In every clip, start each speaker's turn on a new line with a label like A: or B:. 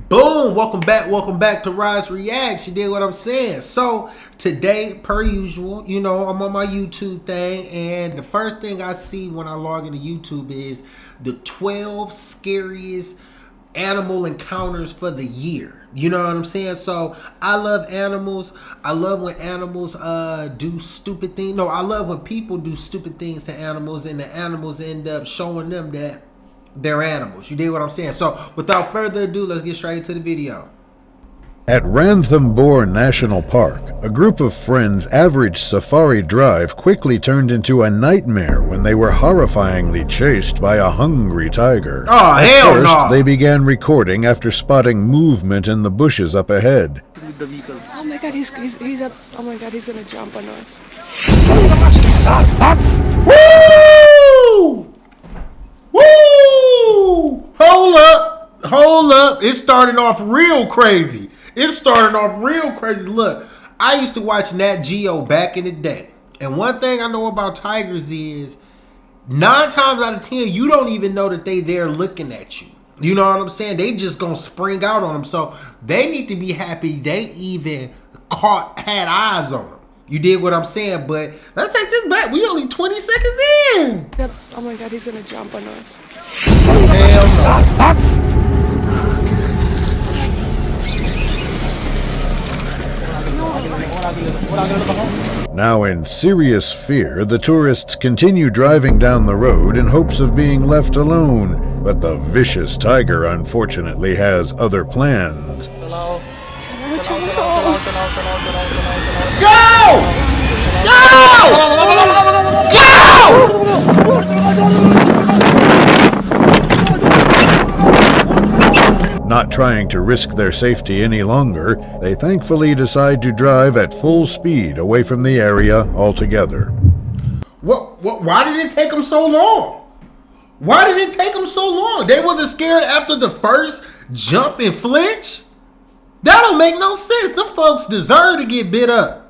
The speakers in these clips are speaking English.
A: Boom! Welcome back to Rise Reacts. You did what I'm saying. So today, per usual, I'm on my YouTube thing, and the first thing I see when I log into YouTube is the 12 scariest animal encounters for the year. You know what I'm saying? So I love animals. I love when animals do stupid things. No, I love when people do stupid things to animals, and the animals end up showing them that they're animals. You dig what I'm saying? So without further ado, let's get straight into the video.
B: At Ranthambore National Park, a group of friends' average safari drive quickly turned into a nightmare when they were horrifyingly chased by a hungry tiger.
A: Oh, hell no!
B: First, they began recording after spotting movement in the bushes up ahead.
C: Oh my god, he's up. Oh my god, he's gonna jump on us.
A: Woo! Woo! Hold up. It's starting off real crazy. Look, I used to watch Nat Geo back in the day. And one thing I know about tigers is 9 times out of 10, you don't even know that they there looking at you. You know what I'm saying? They just gonna spring out on them. So they need to be happy they even had eyes on them. You did what I'm saying, but let's take this back. We only 20 seconds in.
C: Oh my god, he's gonna jump on us.
A: Hell no.
B: Now in serious fear, the tourists continue driving down the road in hopes of being left alone. But the vicious tiger unfortunately has other plans.
A: Go!
B: Not trying to risk their safety any longer, they thankfully decide to drive at full speed away from the area altogether.
A: Why did it take them so long? They wasn't scared after the first jump and flinch? That don't make no sense. Them folks deserve to get bit up.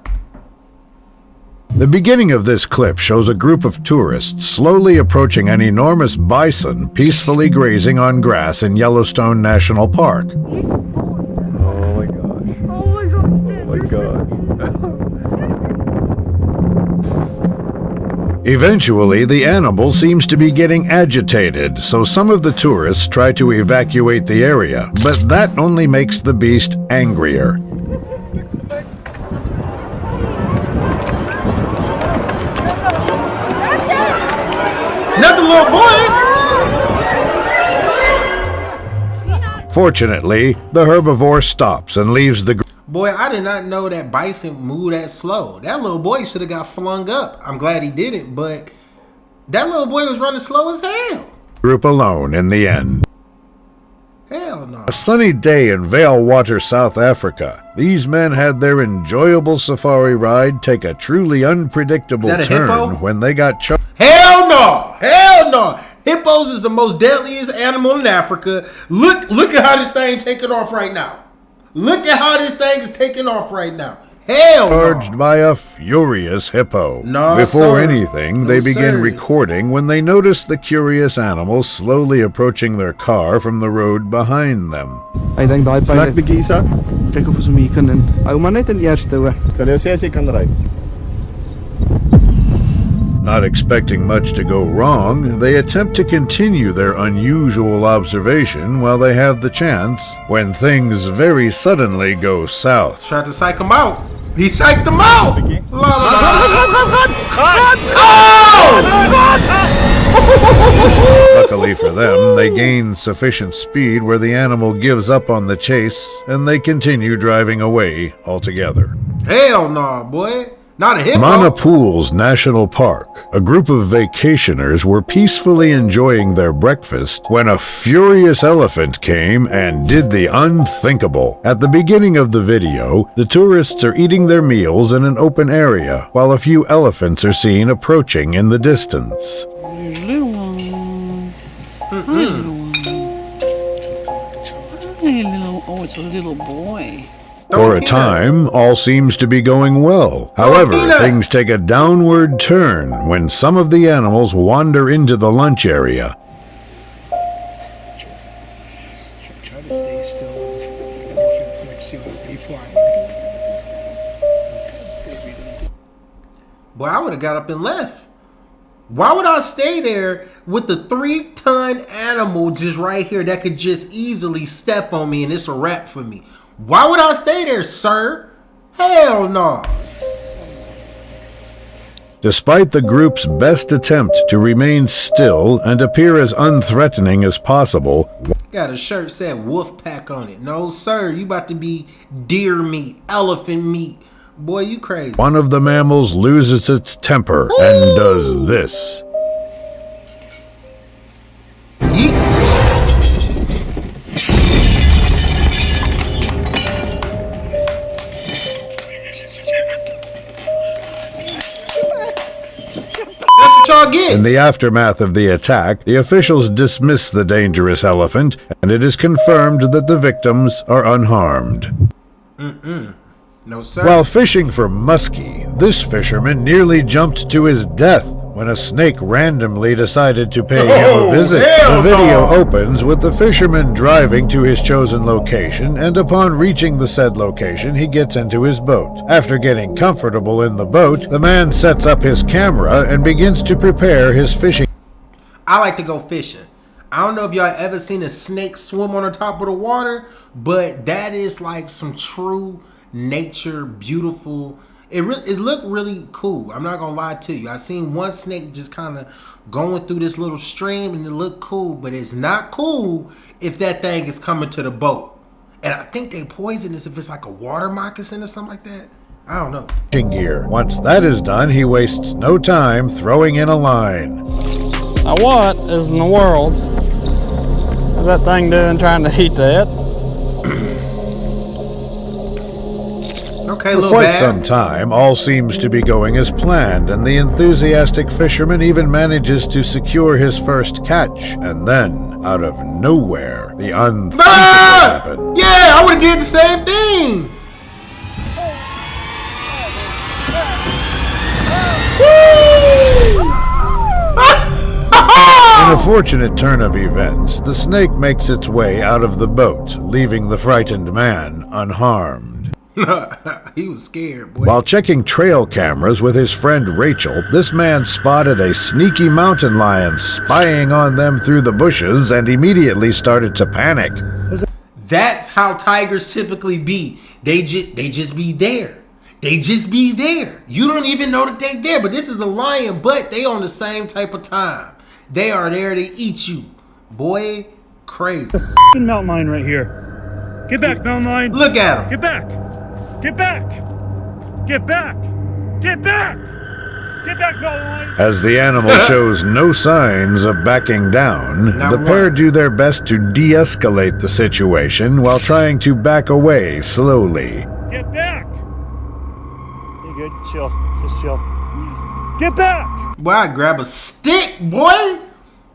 B: The beginning of this clip shows a group of tourists slowly approaching an enormous bison peacefully grazing on grass in Yellowstone National Park.
D: Oh my gosh. Oh my gosh.
B: Eventually, the animal seems to be getting agitated, so some of the tourists try to evacuate the area, but that only makes the beast angrier.
A: Not the little boy.
B: Fortunately, the herbivore stops and leaves the
A: Boy, I did not know that bison moved that slow. That little boy should have got flung up. I'm glad he didn't, but that little boy was running slow as hell.
B: group alone in the end.
A: Hell no.
B: A sunny day in Valewater, South Africa. These men had their enjoyable safari ride take a truly unpredictable turn
A: hippo?
B: when they got choked.
A: Hell no! Hippos is the most deadliest animal in Africa. Look at how this thing taking off right now. Hell
B: Charged
A: no.
B: by a furious hippo.
A: No,
B: Before
A: sir.
B: anything,
A: No,
B: they began
A: sir.
B: recording when they noticed the curious animal slowly approaching their car from the road behind them.
E: Ek dink daai
D: Slag
E: pyn
D: bietjie Isa.
E: kyk of ons hom hier kan in. Hou maar net in eerste hoor.
D: Sal jy sê as jy kan ry?
B: Not expecting much to go wrong, they attempt to continue their unusual observation while they have the chance, when things very suddenly go south.
A: Tried to psych him out. He psyched him out.
B: Luckily for them, they gain sufficient speed where the animal gives up on the chase, and they continue driving away altogether.
A: Hell no, boy. Not a hippo.
B: Manapools National Park, a group of vacationers were peacefully enjoying their breakfast when a furious elephant came and did the unthinkable. At the beginning of the video, the tourists are eating their meals in an open area, while a few elephants are seen approaching in the distance.
F: Oh, it's a little boy.
B: For a time, all seems to be going well. However, things take a downward turn when some of the animals wander into the lunch area.
F: Try to stay still.
A: Boy, I would have got up and left. Why would I stay there with the 3-ton animal just right here that could just easily step on me and it's a wrap for me? Why would I stay there, sir? Hell no.
B: Despite the group's best attempt to remain still and appear as unthreatening as possible,
A: Got a shirt said wolf pack on it. No, sir. You about to be deer meat, elephant meat. Boy, you crazy.
B: one of the mammals loses its temper and does this.
A: Yeet. That's what y'all get.
B: In the aftermath of the attack, the officials dismiss the dangerous elephant, and it is confirmed that the victims are unharmed.
A: No, sir.
B: While fishing for muskie, this fisherman nearly jumped to his death when a snake randomly decided to pay him a visit.
A: hell
B: The video
A: no.
B: opens with the fisherman driving to his chosen location, and upon reaching the said location, he gets into his boat. After getting comfortable in the boat, the man sets up his camera and begins to prepare his fishing.
A: I like to go fishing. I don't know if y'all ever seen a snake swim on the top of the water, but that is like some true nature, beautiful. It looked really cool. I'm not gonna lie to you. I seen one snake just kind of going through this little stream, and it looked cool. But it's not cool if that thing is coming to the boat. And I think they poisonous if it's like a water moccasin or something like that. I don't know.
B: Gear. Once that is done, he wastes no time throwing in a line.
G: Now what is in the world is that thing doing trying to eat that?
A: Okay,
B: For
A: little
B: quite
A: bass.
B: some time, all seems to be going as planned, and the enthusiastic fisherman even manages to secure his first catch. And then, out of nowhere, the unthinkable
A: Ah!
B: happens.
A: Yeah, I would have did the same thing.
B: In a fortunate turn of events, the snake makes its way out of the boat, leaving the frightened man unharmed.
A: He was scared, boy.
B: While checking trail cameras with his friend Rachel, this man spotted a sneaky mountain lion spying on them through the bushes and immediately started to panic.
A: That's how tigers typically be. They just be there. They just be there. You don't even know that they there. But this is a lion, but they on the same type of time. They are there to eat you. Boy, crazy.
H: Mountain lion right here. Get back, mountain lion.
A: Look at him.
H: Get back. Get back. Get back. Get back. Get back, mountain lion.
B: As the animal shows no signs of backing down,
A: Now
B: the pair
A: what?
B: do their best to de-escalate the situation while trying to back away slowly.
H: Get back. You good? Chill. Just chill. Get back.
A: Boy, I grab a stick, boy.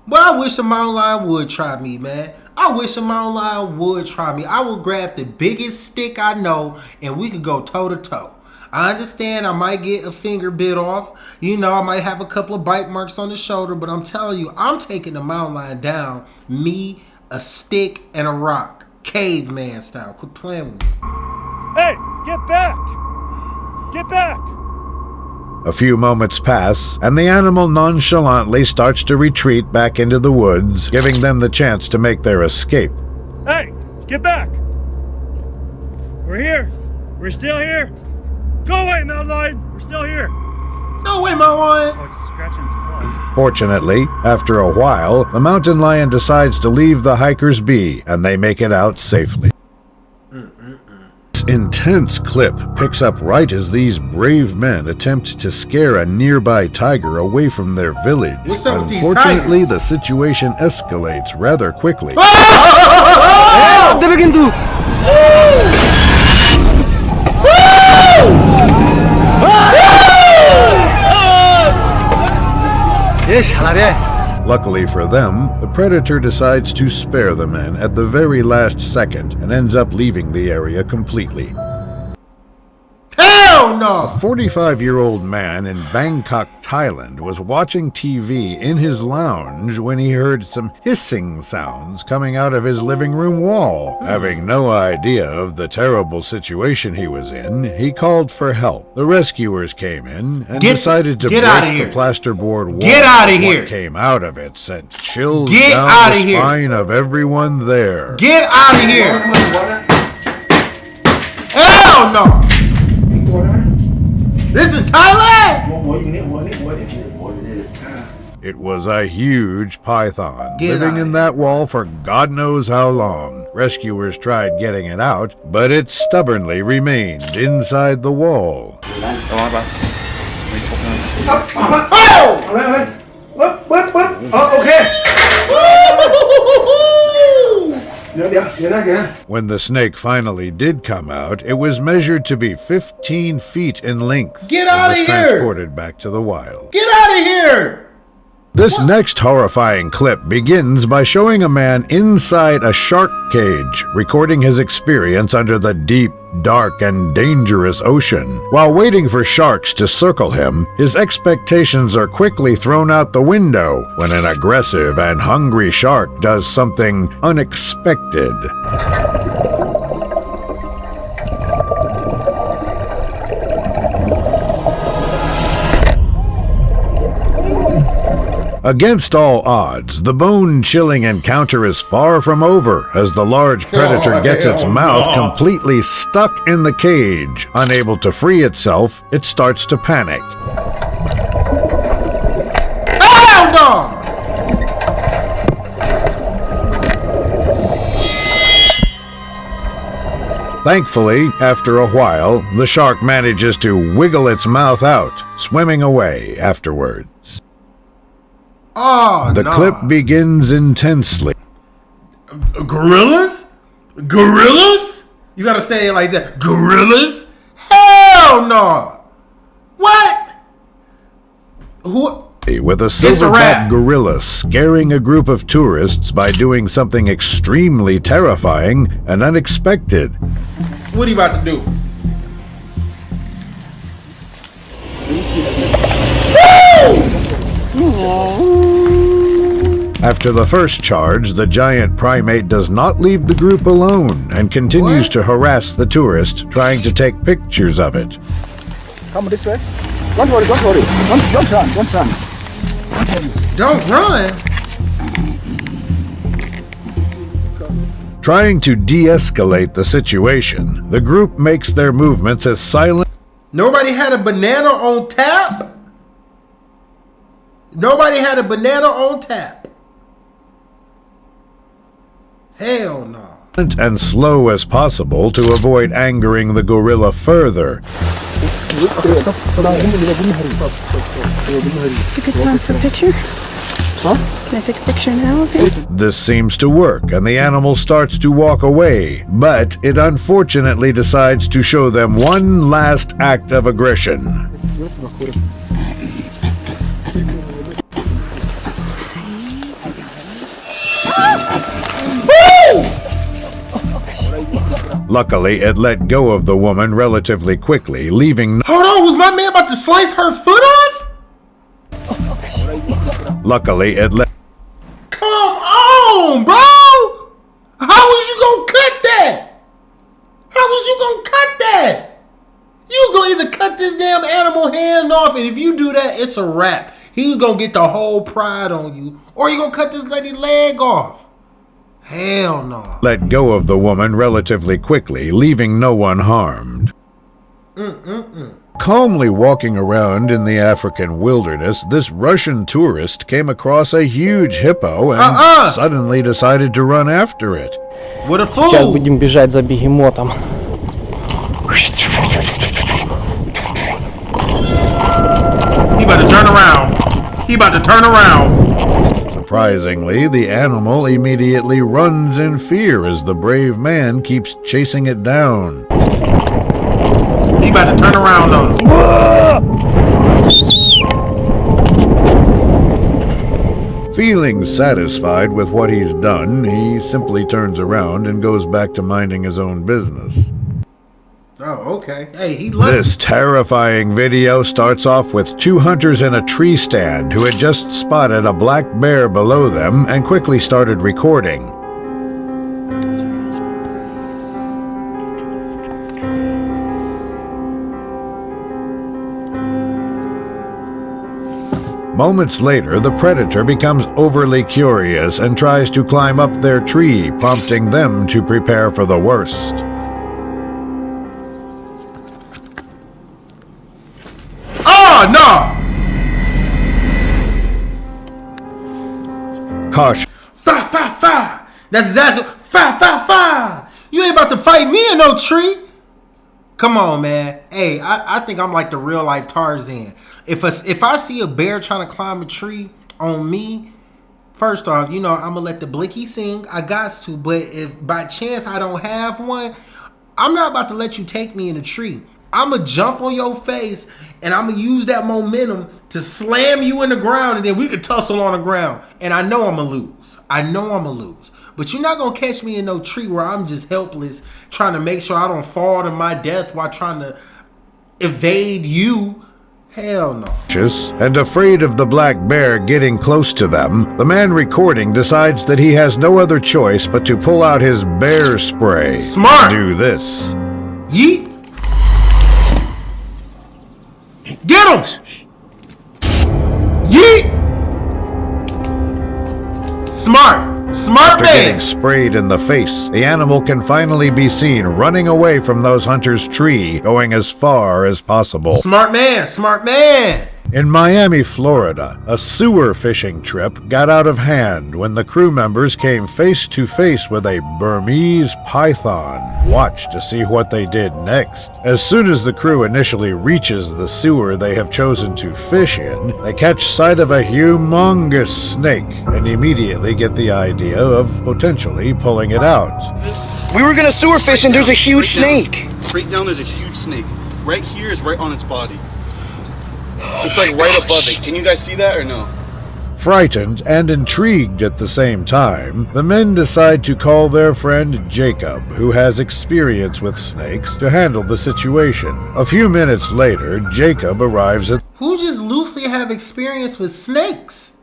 A: Boy, I wish a mountain lion would try me, man. I wish a mountain lion would try me. I would grab the biggest stick I know, and we could go toe to toe. I understand I might get a finger bit off. You know, I might have a couple of bite marks on the shoulder, but I'm telling you, I'm taking the mountain lion down. Me, a stick, and a rock. Caveman style. Quit playing with me.
H: Hey, get back. Get back.
B: A few moments pass, and the animal nonchalantly starts to retreat back into the woods, giving them the chance to make their escape.
H: Hey, get back. We're here. We're still here. Go away, mountain lion. We're still here.
A: No way, mountain lion.
H: Oh, it's scratching its claws.
B: Fortunately, after a while, the mountain lion decides to leave the hikers be, and they make it out safely. This intense clip picks up right as these brave men attempt to scare a nearby tiger away from their village.
A: What's up with these
B: Unfortunately, the situation escalates rather quickly.
C: They begin to.
B: Luckily for them, the predator decides to spare the men at the very last second and ends up leaving the area completely.
A: Hell no.
B: 45-year-old man in Bangkok, Thailand was watching TV in his lounge when he heard some hissing sounds coming out of his living room wall. Having no idea of the terrible situation he was in, he called for help. The rescuers came in and decided to break the plasterboard wall.
A: Get out of here.
B: What came out of it sent chills
A: Get
B: down
A: out
B: the
A: of here.
B: spine of everyone there.
A: Get out of here. Hell no. This is Thailand.
B: It was a huge python,
A: Get
B: living
A: out.
B: in that wall for God knows how long. Rescuers tried getting it out, but it stubbornly remained inside the wall. When the snake finally did come out, it was measured to be 15 feet in length.
A: Get
B: and
A: out
B: was
A: of here.
B: transported back to the wild.
A: Get out of here.
B: This next horrifying clip begins by showing a man inside a shark cage, recording his experience under the deep, dark, and dangerous ocean. While waiting for sharks to circle him, his expectations are quickly thrown out the window when an aggressive and hungry shark does something unexpected. Against all odds, the bone-chilling encounter is far from over as the large predator gets its mouth completely stuck in the cage. Unable to free itself, it starts to panic.
A: Hell no.
B: Thankfully, after a while, the shark manages to wiggle its mouth out, swimming away afterwards.
A: Oh,
B: The
A: no.
B: clip begins intensely.
A: Gorillas? Gorillas? You gotta say it like that. Gorillas? Hell no. What? Who?
B: With a
A: a
B: silverback
A: wrap.
B: gorilla scaring a group of tourists by doing something extremely terrifying and unexpected.
A: What are you about to do?
B: After the first charge, the giant primate does not leave the group alone and continues
A: What?
B: to harass the tourist, trying to take pictures of it.
E: Come this way. Don't worry. Don't run. Don't run.
A: Don't run.
B: Trying to de-escalate the situation, the group makes their movements as silent.
A: Nobody had a banana on tap? Nobody had a banana on tap. Hell no.
B: And slow as possible to avoid angering the gorilla further.
C: It's a good time for a picture. Huh? Can I take a picture now of him?
B: This seems to work, and the animal starts to walk away, but it unfortunately decides to show them one last act of aggression. Luckily, it let go of the woman relatively quickly, leaving
A: Hold on, was my man about to slice her foot off?
B: Luckily, it let
A: Come on, bro! How was you gonna cut that? How was you gonna cut that? You gonna either cut this damn animal hand off, and if you do that, it's a wrap. He's gonna get the whole pride on you, or you gonna cut this lady leg off. Hell no.
B: let go of the woman relatively quickly, leaving no one harmed. Calmly walking around in the African wilderness, this Russian tourist came across a huge hippo and suddenly decided to run after it.
A: What a
G: Сейчас
A: fool.
G: будем бежать за бегемотом.
A: He about to turn around. He about to turn around.
B: Surprisingly, the animal immediately runs in fear as the brave man keeps chasing it down.
A: He about to turn around on him.
B: Feeling satisfied with what he's done, he simply turns around and goes back to minding his own business.
A: Oh, okay. Hey, he loves
B: This terrifying video starts off with two hunters in a tree stand who had just spotted a black bear below them and quickly started recording. Moments later, the predator becomes overly curious and tries to climb up their tree, prompting them to prepare for the worst.
A: Oh, no!
B: Caution.
A: Fa, fa, fa! That's exactly... Fa, fa, fa! You ain't about to fight me in no tree! Come on, man. Hey, I think I'm like the real life Tarzan. If I see a bear trying to climb a tree on me, first off, you know, I'm gonna let the blicky sing. I got to. But if by chance I don't have one, I'm not about to let you take me in a tree. I'm gonna jump on your face and I'm gonna use that momentum to slam you in the ground, and then we could tussle on the ground. And I know I'm gonna lose. I know I'm gonna lose. But you're not gonna catch me in no tree where I'm just helpless trying to make sure I don't fall to my death while trying to evade you. Hell no.
B: And afraid of the black bear getting close to them, the man recording decides that he has no other choice but to pull out his bear spray.
A: Smart.
B: Do this.
A: Yeet. Get him. Yeet. Smart. Smart
B: After
A: man.
B: getting sprayed in the face, the animal can finally be seen running away from those hunters' tree, going as far as possible.
A: Smart man. Smart man.
B: In Miami, Florida, a sewer fishing trip got out of hand when the crew members came face to face with a Burmese python. Watch to see what they did next. As soon as the crew initially reaches the sewer they have chosen to fish in, they catch sight of a humongous snake and immediately get the idea of potentially pulling it out.
E: We were gonna sewer fish and there's a huge snake.
I: Straight down, there's a huge snake. Right here is right on its body. It's like right above it. Can you guys see that or no?
B: Frightened and intrigued at the same time, the men decide to call their friend Jacob, who has experience with snakes, to handle the situation. A few minutes later, Jacob arrives at
A: Who just loosely have experience with snakes?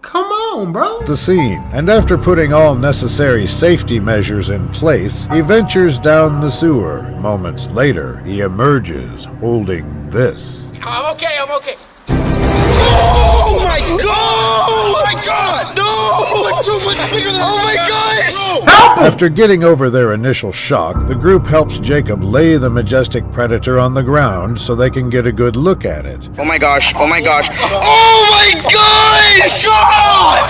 A: Come on, bro.
B: the scene, and after putting all necessary safety measures in place, he ventures down the sewer. Moments later, he emerges holding this.
E: I'm okay. Oh my god! Oh my god! No! It's too much bigger than oh my gosh!
B: After getting over their initial shock, the group helps Jacob lay the majestic predator on the ground so they can get a good look at it.
E: Oh my gosh! Oh my gosh! Oh my gosh! God!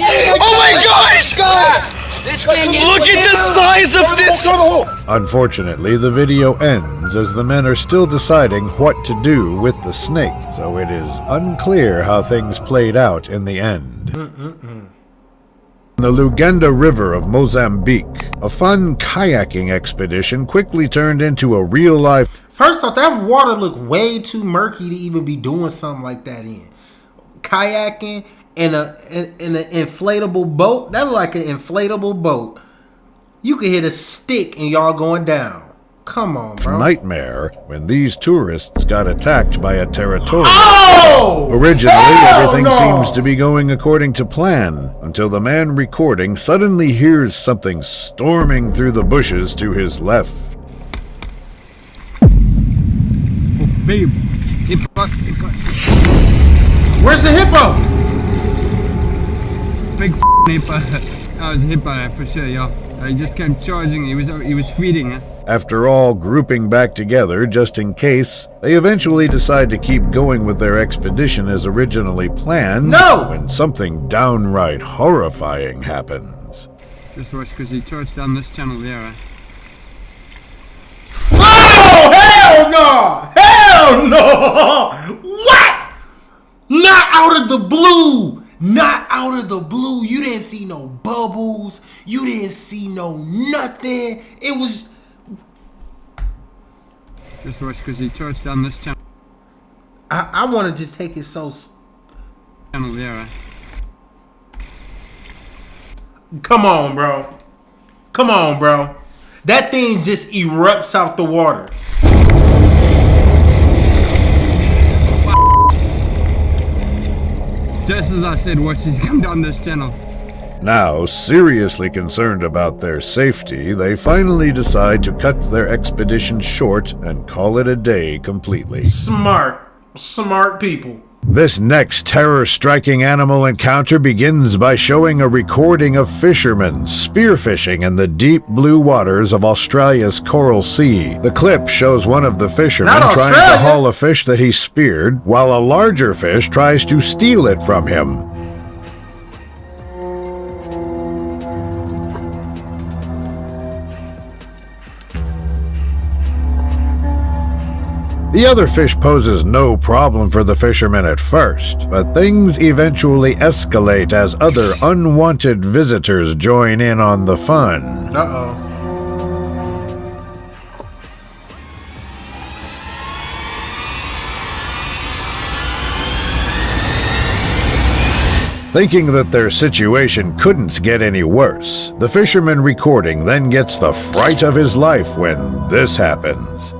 E: Oh my gosh, guys! Look at the size of this!
B: Unfortunately, the video ends as the men are still deciding what to do with the snake, so it is unclear how things played out in the end. In the Lugenda River of Mozambique, a fun kayaking expedition quickly turned into a real-life
A: First off, that water looked way too murky to even be doing something like that in. Kayaking in an inflatable boat. That looked like an inflatable boat. You could hit a stick and y'all going down. Come on, bro.
B: nightmare when these tourists got attacked by a territorial.
A: Oh!
B: Originally,
A: Hell
B: everything
A: no!
B: seems to be going according to plan, until the man recording suddenly hears something storming through the bushes to his left.
J: Babe,
A: Where's the hippo?
J: big hippo. I was hit by it for sure, yo. I just kept charging. He was feeding it.
B: After all grouping back together just in case, they eventually decide to keep going with their expedition as originally planned.
A: No!
B: When something downright horrifying happens.
J: Just watch, because he charged down this channel there.
A: Oh, hell no! Hell no! What? Not out of the blue! Not out of the blue. You didn't see no bubbles. You didn't see no nothing. It was...
J: Just watch, because he charged down this channel
A: I want to just take it so...
J: there.
A: Come on, bro. Come on, bro. That thing just erupts out the water.
J: Just as I said, watch this come down this channel.
B: Now, seriously concerned about their safety, they finally decide to cut their expedition short and call it a day completely.
A: Smart people.
B: This next terror-striking animal encounter begins by showing a recording of fishermen spearfishing in the deep blue waters of Australia's Coral Sea. The clip shows one of the fishermen trying to haul a fish that he speared, while a larger fish tries to steal it from him. The other fish poses no problem for the fisherman at first, but things eventually escalate as other unwanted visitors join in on the fun.
A: Uh-oh.
B: Thinking that their situation couldn't get any worse, the fisherman recording then gets the fright of his life when this happens.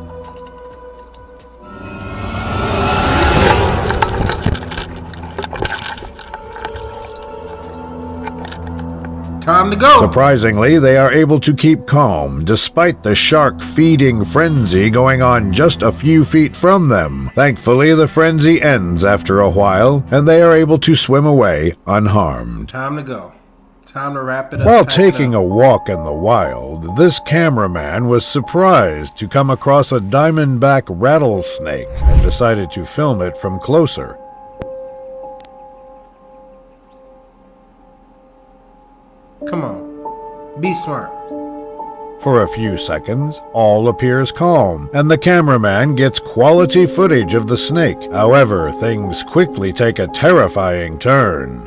A: Time to go.
B: Surprisingly, they are able to keep calm despite the shark feeding frenzy going on just a few feet from them. Thankfully, the frenzy ends after a while, and they are able to swim away unharmed.
A: Time to go. Time to wrap it up.
B: While taking a walk in the wild, this cameraman was surprised to come across a diamondback rattlesnake and decided to film it from closer.
A: Come on. Be smart.
B: For a few seconds, all appears calm, and the cameraman gets quality footage of the snake. However, things quickly take a terrifying turn.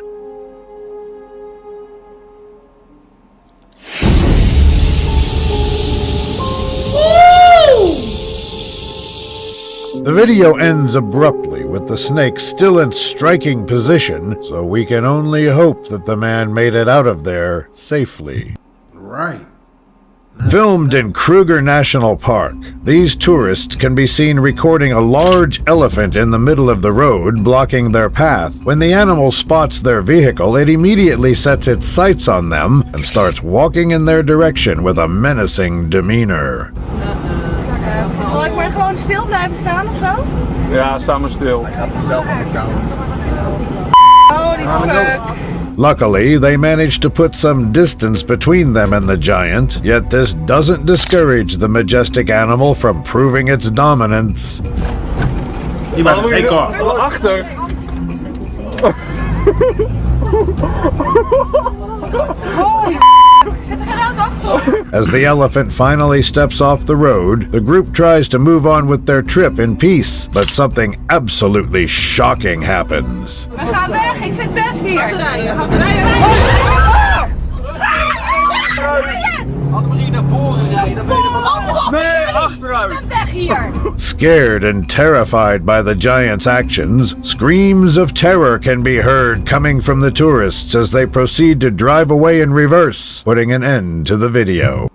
B: The video ends abruptly with the snake still in striking position, so we can only hope that the man made it out of there safely.
A: Right.
B: Filmed in Kruger National Park, these tourists can be seen recording a large elephant in the middle of the road, blocking their path. When the animal spots their vehicle, it immediately sets its sights on them and starts walking in their direction with a menacing demeanor.
C: Zal ik maar gewoon stil blijven staan of zo?
D: Ja, sta maar stil.
C: Holy fuck.
B: Luckily, they managed to put some distance between them and the giant, yet this doesn't discourage the majestic animal from proving its dominance.
A: He about to take off.
D: Achter.
C: Holy zit er geen auto achter?
B: As the elephant finally steps off the road, the group tries to move on with their trip in peace, but something absolutely shocking happens.
C: We gaan weg, ik vind het best hier.
D: Hadden we hier naar voren rijden? Nee, achteruit.
C: Weg hier.
B: Scared and terrified by the giant's actions, screams of terror can be heard coming from the tourists as they proceed to drive away in reverse, putting an end to the video.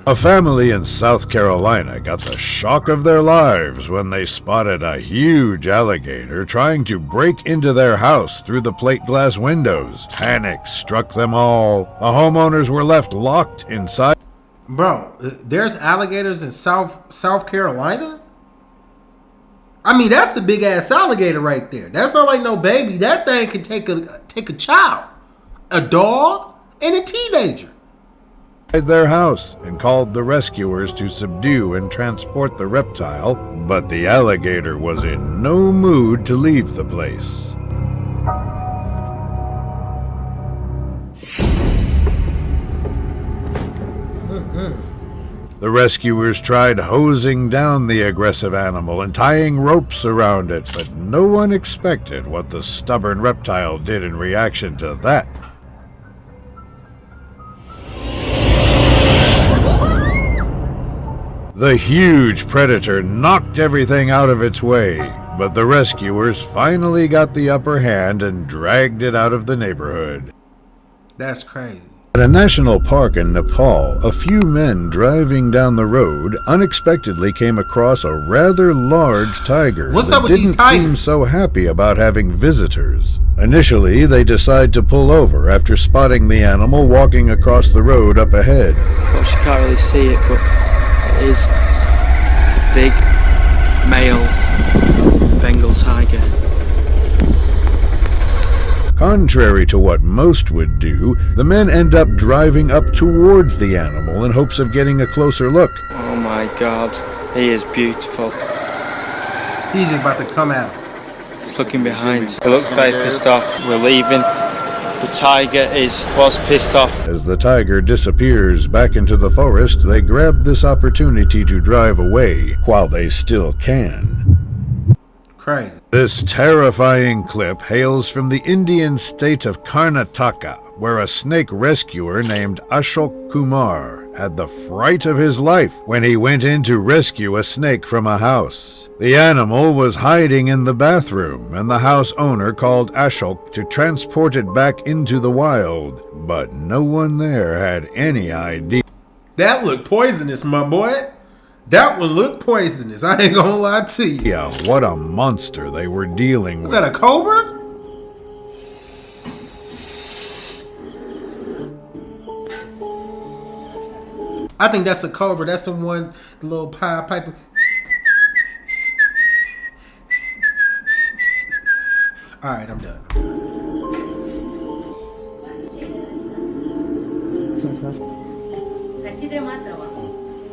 B: A family in South Carolina got the shock of their lives when they spotted a huge alligator trying to break into their house through the plate glass windows. Panic struck them all. The homeowners were left locked inside.
A: Bro, there's alligators in South Carolina? I mean, that's a big ass alligator right there. That's not like no baby. That thing can take a child, a dog, and a teenager.
B: Their house and called the rescuers to subdue and transport the reptile, but the alligator was in no mood to leave the place. The rescuers tried hosing down the aggressive animal and tying ropes around it, but no one expected what the stubborn reptile did in reaction to that. The huge predator knocked everything out of its way, but the rescuers finally got the upper hand and dragged it out of the neighborhood.
A: That's crazy.
B: At a national park in Nepal, a few men driving down the road unexpectedly came across a rather large tiger
A: What's
B: that
A: up with these
B: didn't
A: tigers?
B: seem so happy about having visitors. Initially, they decide to pull over after spotting the animal walking across the road up ahead.
K: Of course, you can't really see it, but it is a big male Bengal tiger.
B: Contrary to what most would do, the men end up driving up towards the animal in hopes of getting a closer look.
K: Oh my god, he is beautiful.
A: He's just about to come at him.
K: He's looking behind. He looks very pissed off. We're leaving. The tiger was pissed off.
B: As the tiger disappears back into the forest, they grab this opportunity to drive away while they still can.
A: Crazy.
B: This terrifying clip hails from the Indian state of Karnataka, where a snake rescuer named Ashok Kumar had the fright of his life when he went in to rescue a snake from a house. The animal was hiding in the bathroom, and the house owner called Ashok to transport it back into the wild, but no one there had any idea.
A: That looked poisonous, my boy. That one looked poisonous. I ain't gonna lie to you.
B: Yeah, what a monster they were dealing
A: Was
B: with.
A: that a cobra? I think that's a cobra. That's the one, the little pipe. All right, I'm done.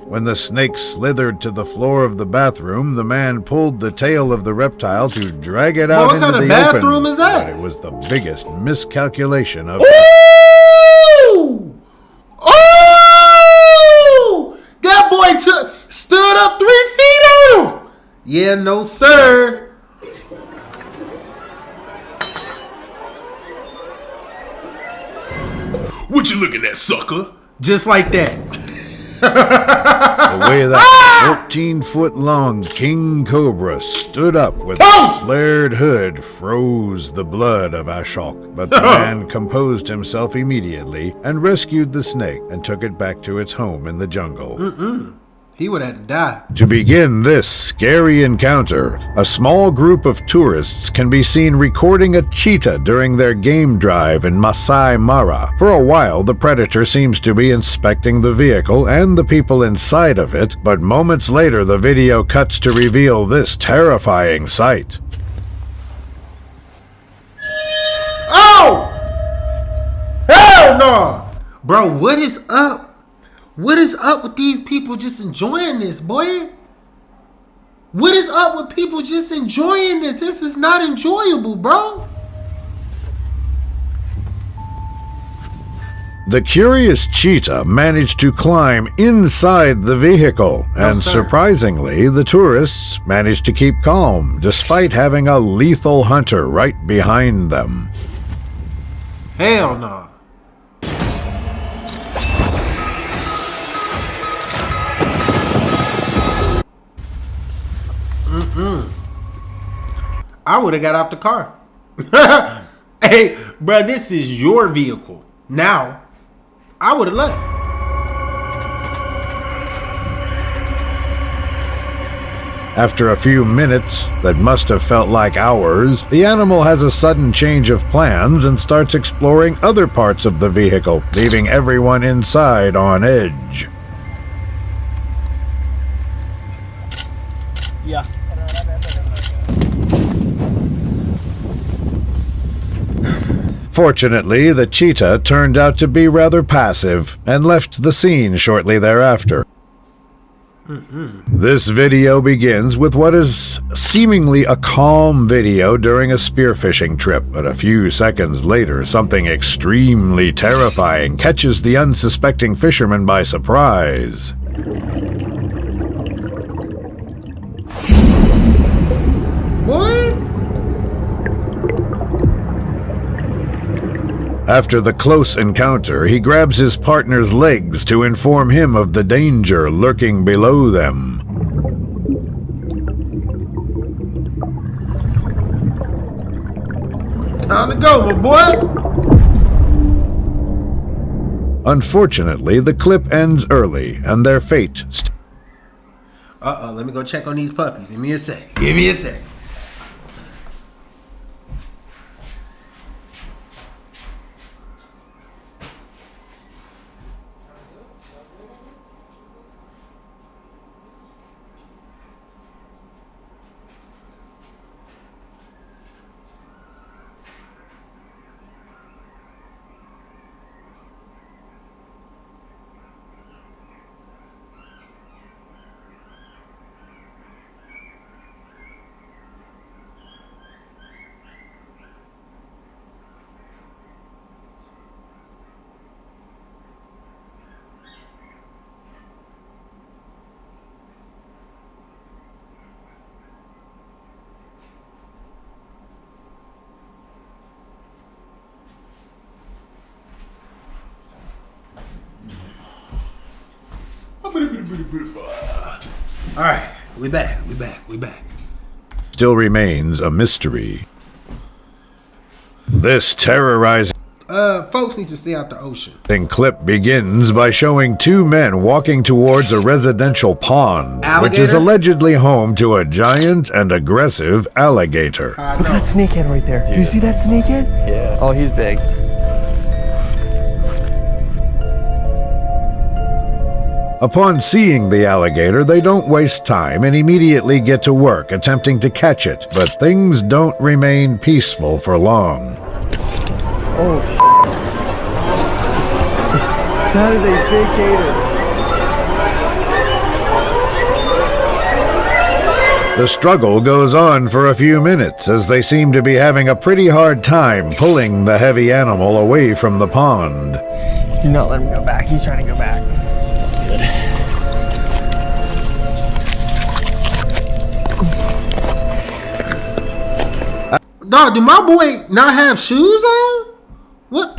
B: When the snake slithered to the floor of the bathroom, the man pulled the tail of the reptile to drag it out
A: What
B: into
A: kind of
B: the
A: bathroom
B: open.
A: is that?
B: But it was the biggest miscalculation of
A: Ooh! Oh! That boy stood up 3 feet on him. Yeah, no sir. What you looking at, sucker? Just like that.
B: the way that 14-foot-long king cobra stood up with a flared hood froze the blood of Ashok. But the man composed himself immediately and rescued the snake and took it back to its home in the jungle.
A: He would have to die.
B: To begin this scary encounter, a small group of tourists can be seen recording a cheetah during their game drive in Masai Mara. For a while, the predator seems to be inspecting the vehicle and the people inside of it, but moments later the video cuts to reveal this terrifying sight.
A: Oh! Hell no! Bro, what is up? What is up with these people just enjoying this, boy? What is up with people just enjoying this? This is not enjoyable, bro.
B: The curious cheetah managed to climb inside the vehicle, and
A: sir.
B: surprisingly, the tourists managed to keep calm despite having a lethal hunter right behind them.
A: Hell no. I would have got out the car. Hey, bro, this is your vehicle. Now, I would have left.
B: After a few minutes that must have felt like hours, the animal has a sudden change of plans and starts exploring other parts of the vehicle, leaving everyone inside on edge.
F: Yeah.
B: Fortunately, the cheetah turned out to be rather passive and left the scene shortly thereafter. This video begins with what is seemingly a calm video during a spearfishing trip, but a few seconds later, something extremely terrifying catches the unsuspecting fisherman by surprise.
A: What?
B: After the close encounter, he grabs his partner's legs to inform him of the danger lurking below them.
A: Time to go, my boy.
B: Unfortunately, the clip ends early, and their fate
A: Let me go check on these puppies. Give me a sec. Give me a sec. All right, we back.
B: still remains a mystery. This terrorizing
A: folks need to stay out the ocean.
B: clip begins by showing two men walking towards a residential pond, which is
A: Alligator?
B: allegedly home to a giant and aggressive alligator.
L: Look at that snakehead right there. Do you see that snakehead?
K: Yeah. Oh, he's big.
B: Upon seeing the alligator, they don't waste time and immediately get to work attempting to catch it, but things don't remain peaceful for long.
L: Oh, that is a big gator.
B: The struggle goes on for a few minutes as they seem to be having a pretty hard time pulling the heavy animal away from the pond.
L: Do not let him go back. He's trying to go back.
A: Dog, do my boy not have shoes on? What?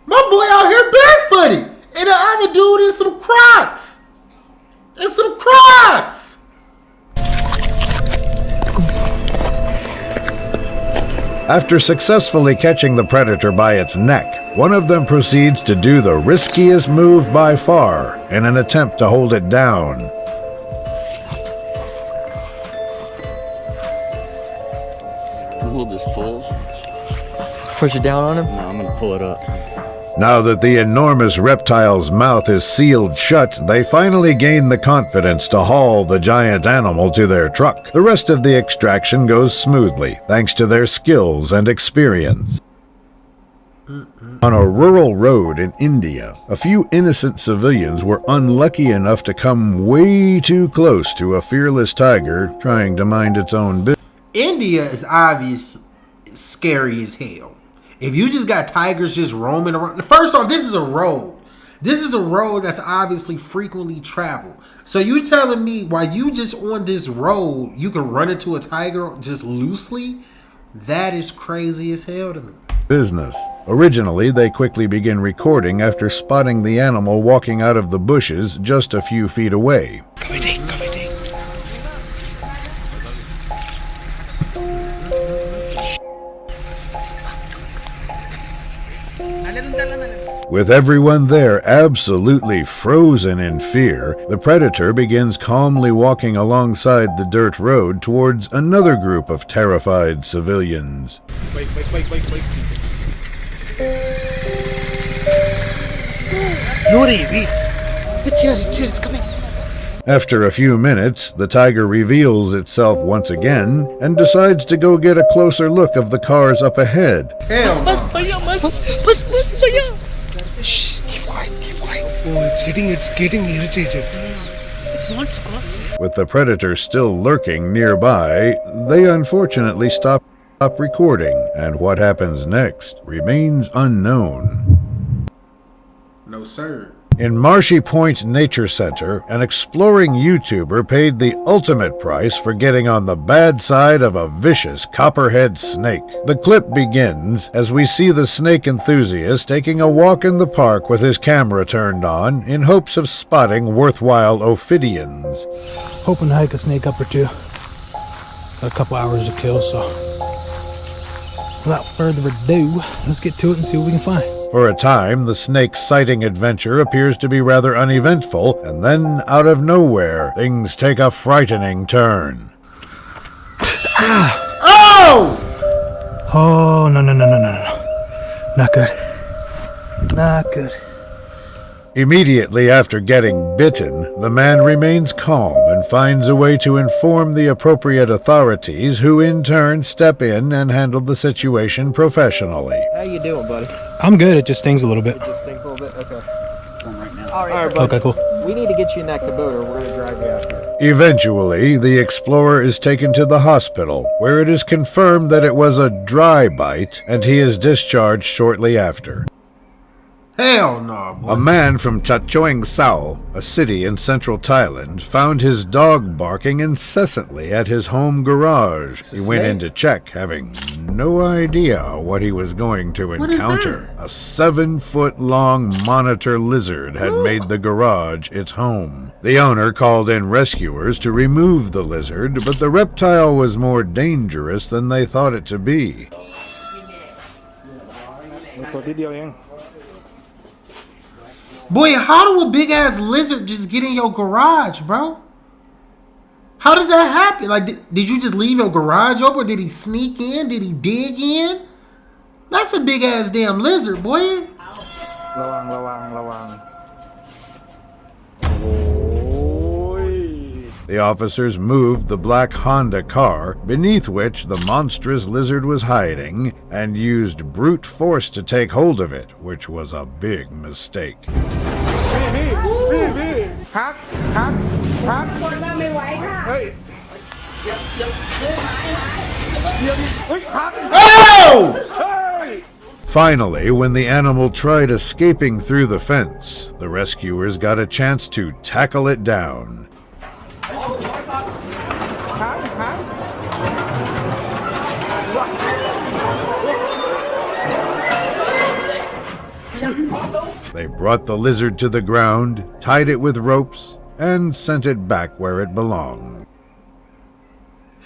A: My boy out here barefooted, and the other dude in some Crocs.
B: After successfully catching the predator by its neck, one of them proceeds to do the riskiest move by far in an attempt to hold it down.
D: Hold this full.
K: Push it down on him?
D: No, I'm gonna pull it up.
B: Now that the enormous reptile's mouth is sealed shut, they finally gain the confidence to haul the giant animal to their truck. The rest of the extraction goes smoothly, thanks to their skills and experience. On a rural road in India, a few innocent civilians were unlucky enough to come way too close to a fearless tiger trying to mind its own business.
A: India is obvious scary as hell. If you just got tigers just roaming around, first off, this is a road. This is a road that's obviously frequently traveled. So you telling me while you just on this road, you can run into a tiger just loosely? That is crazy as hell to me.
B: Originally, they quickly begin recording after spotting the animal walking out of the bushes just a few feet away. With everyone there absolutely frozen in fear, the predator begins calmly walking alongside the dirt road towards another group of terrified civilians.
A: Wait.
L: Nuri, wait.
C: It's here, it's coming.
B: After a few minutes, the tiger reveals itself once again and decides to go get a closer look of the cars up ahead.
L: Shh, keep quiet. Oh, it's getting irritated.
C: It's not costly.
B: With the predator still lurking nearby, they unfortunately stop recording, and what happens next remains unknown.
A: No, sir.
B: In Marshy Point Nature Center, an exploring YouTuber paid the ultimate price for getting on the bad side of a vicious copperhead snake. The clip begins as we see the snake enthusiast taking a walk in the park with his camera turned on in hopes of spotting worthwhile ophidians.
M: Hoping to hike a snake up or two. Got a couple hours to kill, so without further ado, let's get to it and see what we can find.
B: For a time, the snake sighting adventure appears to be rather uneventful, and then, out of nowhere, things take a frightening turn.
A: Oh!
M: Oh, no. Not good. Not good.
B: Immediately after getting bitten, the man remains calm and finds a way to inform the appropriate authorities, who in turn step in and handle the situation professionally.
L: How you doing, buddy?
M: I'm good. It just stings a little bit.
L: It just stings a little bit? Okay.
I: Right now.
L: All right, buddy.
M: Okay, cool.
L: We need to get you in that Kubota. We're going to drive you out here.
B: Eventually, the explorer is taken to the hospital, where it is confirmed that it was a dry bite, and he is discharged shortly after.
A: Hell no, boy.
B: A man from Chachoeng Sao, a city in central Thailand, found his dog barking incessantly at his home garage. He went in to check, having no idea what he was going to encounter. A 7-foot-long monitor lizard had made the garage its home. The owner called in rescuers to remove the lizard, but the reptile was more dangerous than they thought it to be.
A: Boy, how do a big ass lizard just get in your garage, bro? How does that happen? Like, did you just leave your garage open, or did he sneak in? Did he dig in? That's a big ass damn lizard, boy.
B: The officers moved the black Honda car, beneath which the monstrous lizard was hiding, and used brute force to take hold of it, which was a big mistake.
A: Oh!
B: Finally, when the animal tried escaping through the fence, the rescuers got a chance to tackle it down. They brought the lizard to the ground, tied it with ropes, and sent it back where it belonged.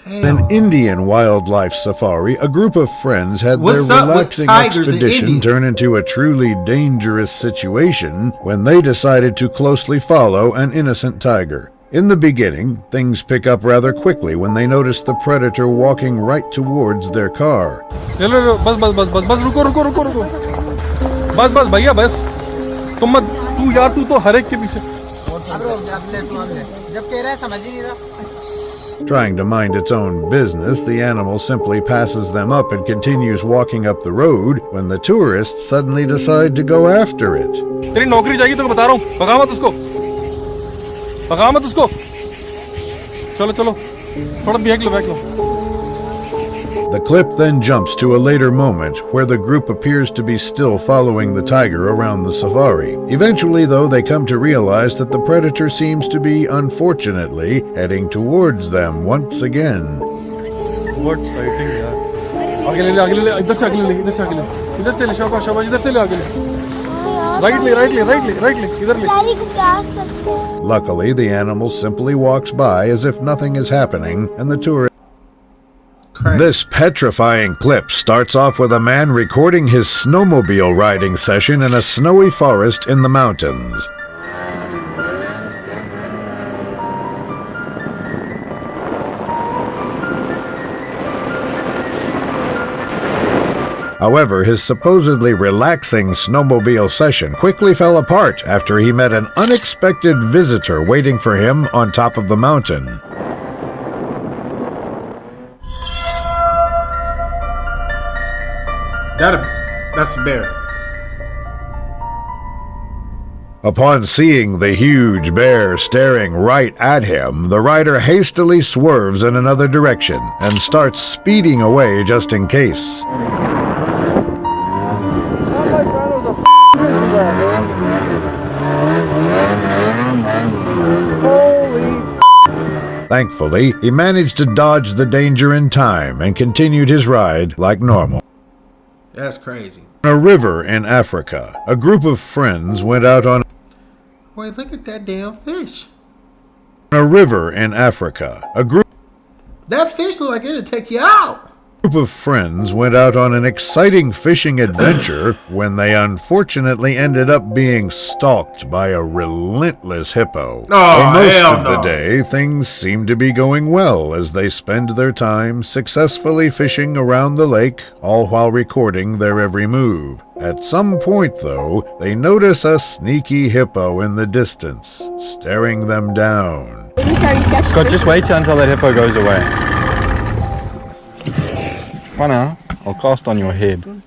B: An Indian wildlife safari, a group of friends had their relaxing expedition turn into a truly dangerous situation when they decided to closely follow an innocent tiger. In the beginning, things pick up rather quickly when they notice the predator walking right towards their car.
J: बस भैया बस तुम मत तू यार तू तो हर एक के पीछे
L: जब कह रहा है समझ ही नहीं रहा.
B: Trying to mind its own business, the animal simply passes them up and continues walking up the road when the tourists suddenly decide to go after it.
J: तेरी नौकरी जाएगी तो बता रहा हूँ भगा मत उसको चलो चलो थोड़ा back low.
B: The clip then jumps to a later moment where the group appears to be still following the tiger around the safari. Eventually, though, they come to realize that the predator seems to be, unfortunately, heading towards them once again.
J: What sighting, yaar. आगे ले इधर से ले शाबाश इधर से ले आगे ले right ले इधर ले.
B: Luckily, the animal simply walks by as if nothing is happening, and the tourist. This petrifying clip starts off with a man recording his snowmobile riding session in a snowy forest in the mountains. However, his supposedly relaxing snowmobile session quickly fell apart after he met an unexpected visitor waiting for him on top of the mountain.
A: That's a bear.
B: Upon seeing the huge bear staring right at him, the rider hastily swerves in another direction and starts speeding away just in case. Thankfully, he managed to dodge the danger in time and continued his ride like normal.
A: That's crazy.
B: On a river in Africa, a group of friends went out on
A: Boy, look at that damn fish.
B: a river in Africa. A group
A: That fish look like it'll take you out.
B: group of friends went out on an exciting fishing adventure when they unfortunately ended up being stalked by a relentless hippo. For most of the day, things seemed to be going well as they spend their time successfully fishing around the lake, all while recording their every move. At some point, though, they notice a sneaky hippo in the distance, staring them down.
D: Scott, just wait until that hippo goes away. Why now? I'll cast on your head.
C: This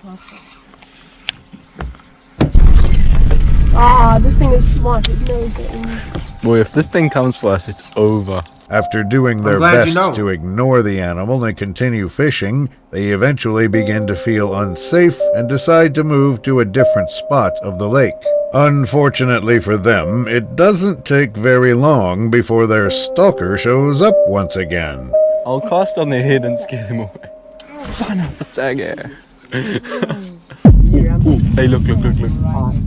C: thing is smart. It knows it.
D: Boy, if this thing comes for us, it's over.
B: After doing their best to ignore the animal and continue fishing, they eventually begin to feel unsafe and decide to move to a different spot of the lake. Unfortunately for them, it doesn't take very long before their stalker shows up once again.
D: I'll cast on their head and scare them away. Sagger. Hey, look.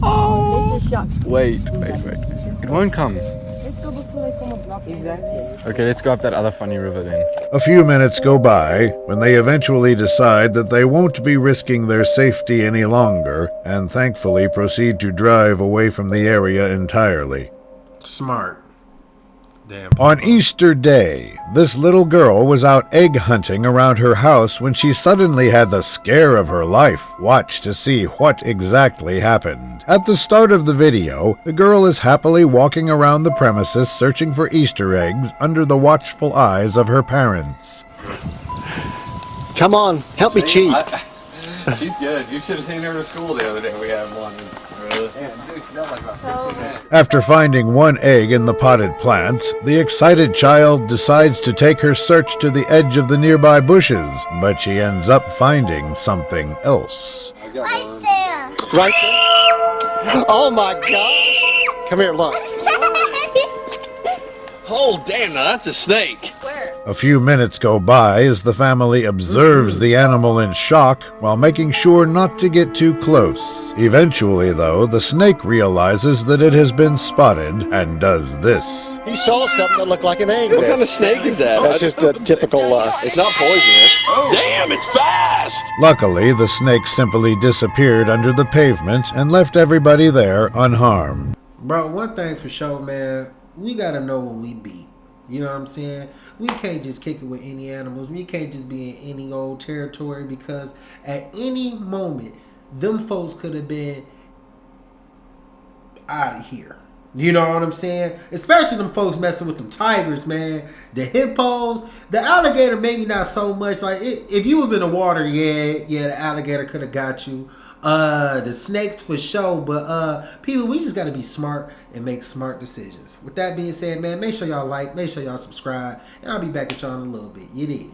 C: Oh, this is shock.
D: Wait. It won't come.
C: Let's go before they come up. Exactly.
D: Okay, let's go up that other funny river then.
B: A few minutes go by when they eventually decide that they won't be risking their safety any longer and thankfully proceed to drive away from the area entirely.
A: Smart. Damn.
B: On Easter Day, this little girl was out egg hunting around her house when she suddenly had the scare of her life. Watch to see what exactly happened. At the start of the video, the girl is happily walking around the premises searching for Easter eggs under the watchful eyes of her parents.
N: Come on, help me cheat.
O: She's good. You should have seen her at school the other day. We had one.
B: After finding one egg in the potted plants, the excited child decides to take her search to the edge of the nearby bushes, but she ends up finding something else.
N: Right there. Oh my gosh. Come here, look.
O: Oh, damn, now that's a snake.
B: A few minutes go by as the family observes the animal in shock while making sure not to get too close. Eventually, though, the snake realizes that it has been spotted and does this.
N: He saw something that looked like an egg.
O: What kind of snake is that?
N: That's just a typical,
O: it's not poisonous. Oh. Damn, it's fast!
B: Luckily, the snake simply disappeared under the pavement and left everybody there unharmed.
A: Bro, one thing for sure, man, we gotta know when we beat. You know what I'm saying? We can't just kick it with any animals. We can't just be in any old territory because at any moment, them folks could have been out of here. You know what I'm saying? Especially them folks messing with them tigers, man. The hippos, the alligator, maybe not so much. Like if you was in the water, yeah, the alligator could have got you. The snakes for sure, but people, we just got to be smart and make smart decisions. With that being said, man, make sure y'all like, make sure y'all subscribe, and I'll be back at y'all in a little bit. You dig?